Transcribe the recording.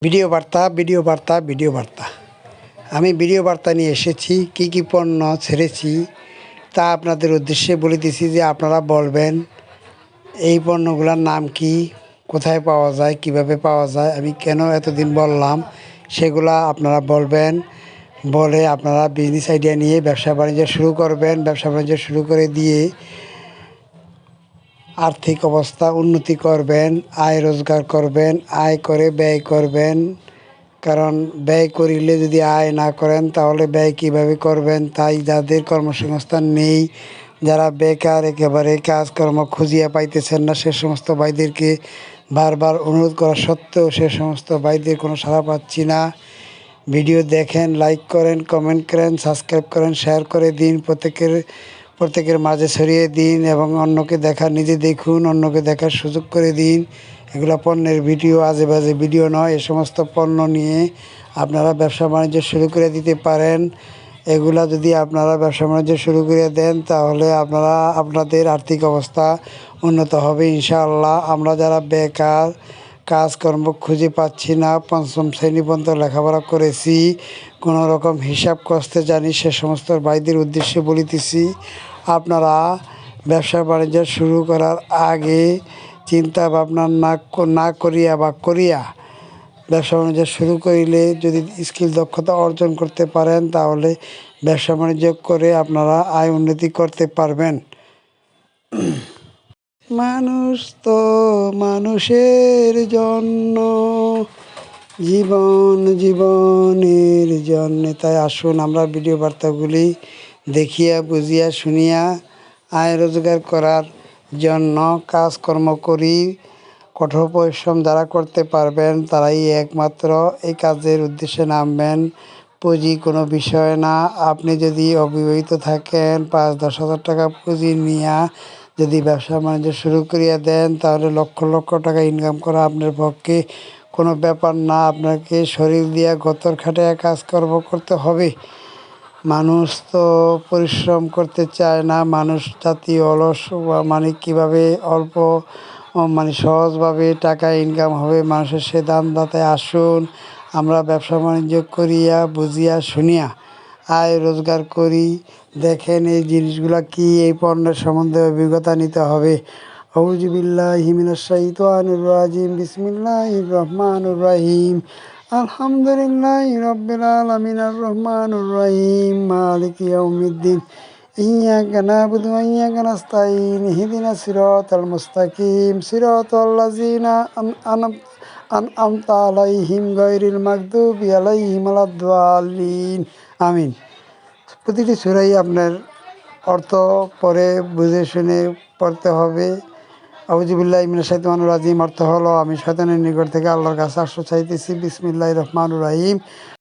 Video বার্তা আমি video বার্তা নিয়ে এসেছি। কি পণ্য ছেড়েছি তা আপনাদের উদ্দেশ্যে বলিতেছি যে আপনারা বলবেন এই পণ্যগুলোর নাম কি, কোথায় পাওয়া যায়, কিভাবে পাওয়া যায়, আমি কেন এতদিন বললাম সেগুলা আপনারা বলবেন। বলে আপনারা বিজনেস আইডিয়া নিয়ে ব্যবসা বাণিজ্য শুরু করবেন। ব্যবসা বাণিজ্য শুরু করে দিয়ে আর্থিক অবস্থা উন্নতি করবেন, আয় রোজগার করবেন, আয় করে ব্যয় করবেন। কারণ ব্যয় করিলে যদি আয় না করেন তাহলে ব্যয় কীভাবে করবেন? তাই যাদের কর্মসংস্থান নেই, যারা বেকার একেবারে কাজকর্ম খুঁজিয়া পাইতেছেন না, সে সমস্ত ভাইদেরকে বারবার অনুরোধ করা সত্ত্বেও সে সমস্ত ভাইদের কোনো সাড়া পাচ্ছি না। ভিডিও দেখেন, লাইক করেন, কমেন্ট করেন, সাবস্ক্রাইব করেন, শেয়ার করে দিন, প্রত্যেকের মাঝে ছড়িয়ে দিন এবং অন্যকে দেখার, নিজে দেখুন, অন্যকে দেখার সুযোগ করে দিন। এগুলো পণ্যের ভিডিও, আজে বাজে ভিডিও নয়। এ সমস্ত পণ্য নিয়ে আপনারা ব্যবসা বাণিজ্য শুরু করে দিতে পারেন। এগুলা যদি আপনারা ব্যবসা বাণিজ্য শুরু করে দেন তাহলে আপনাদের আর্থিক অবস্থা উন্নত হবে ইনশাআল্লাহ। আমরা যারা বেকার, কাজকর্ম খুঁজে পাচ্ছি না, পঞ্চম শ্রেণী পর্যন্ত লেখাপড়া করেছি, কোনো রকম হিসাব কষতে জানি, সে সমস্ত ভাইদের উদ্দেশ্যে বলিতেছি আপনারা ব্যবসা বাণিজ্য শুরু করার আগে চিন্তা ভাবনা না করিয়া ব্যবসা বাণিজ্য শুরু করিলে যদি স্কিল দক্ষতা অর্জন করতে পারেন তাহলে ব্যবসা বাণিজ্য করে আপনারা আয় উন্নতি করতে পারবেন। মানুষ তো মানুষের জন্য, জীবনের জন্য। তাই আসুন আমরা ভিডিও বার্তাগুলি দেখিয়া বুঝিয়া শুনিয়া আয় রোজগার করার জন্য কাজকর্ম করি। কঠোর পরিশ্রম যারা করতে পারবেন তারাই একমাত্র এই কাজের উদ্দেশ্যে নামবেন। পুঁজি কোনো বিষয় না। আপনি যদি অবিবাহিত থাকেন, 5-10 হাজার টাকা পুঁজি নিয়ে যদি ব্যবসা বাণিজ্য শুরু করিয়া দেন তাহলে লক্ষ লক্ষ টাকা ইনকাম করা আপনার পক্ষে কোনো ব্যাপার না। আপনাকে শরীর দিয়া গতর খাটাইয়া কাজকর্ম করতে হবে। মানুষ তো পরিশ্রম করতে চায় না। মানুষ জাতি অলস, কীভাবে অল্প সহজভাবে টাকা ইনকাম হবে মানুষের, সে দান্দাতে আসুন আমরা ব্যবসা বাণিজ্য করিয়া বুঝিয়া শুনিয়া আয় রোজগার করি। দেখেন এই জিনিসগুলা কি, এই পণ্যের সম্বন্ধে অভিজ্ঞতা নিতে হবে। আউযু বিল্লাহি মিনাশ শাইতানির রাজিম, বিসমিল্লাহির রহমানির রহিম, আলহামদুলিল্লাহি রাব্বিল আলামিন, আর রহমানির রহিম, মালিকি ইয়াউমিদ্দিন, ইয়াকা না'বুদু ওয়া ইয়াকা নাস্তাঈন, ইহদিনাস সিরাতাল মুস্তাকিম, সিরাতাল লাযিনা আন'আমতা আলাইহিম গায়রিল মাগদুবি আলাইহিম ওয়ালাদ-দাল্লিন। আমিন। প্রতিটি সূরাই আপনার অর্থ পরে বুঝে শুনে পড়তে হবে। আউযু বিল্লাহি মিনাশ শাইতানির রাজিম অর্থ হলো, আমি শয়তানের নিকট থেকে আল্লাহর কাছে আশ্রয় চাইতেছি। বিসমিল্লাহির রহমানির রহিম।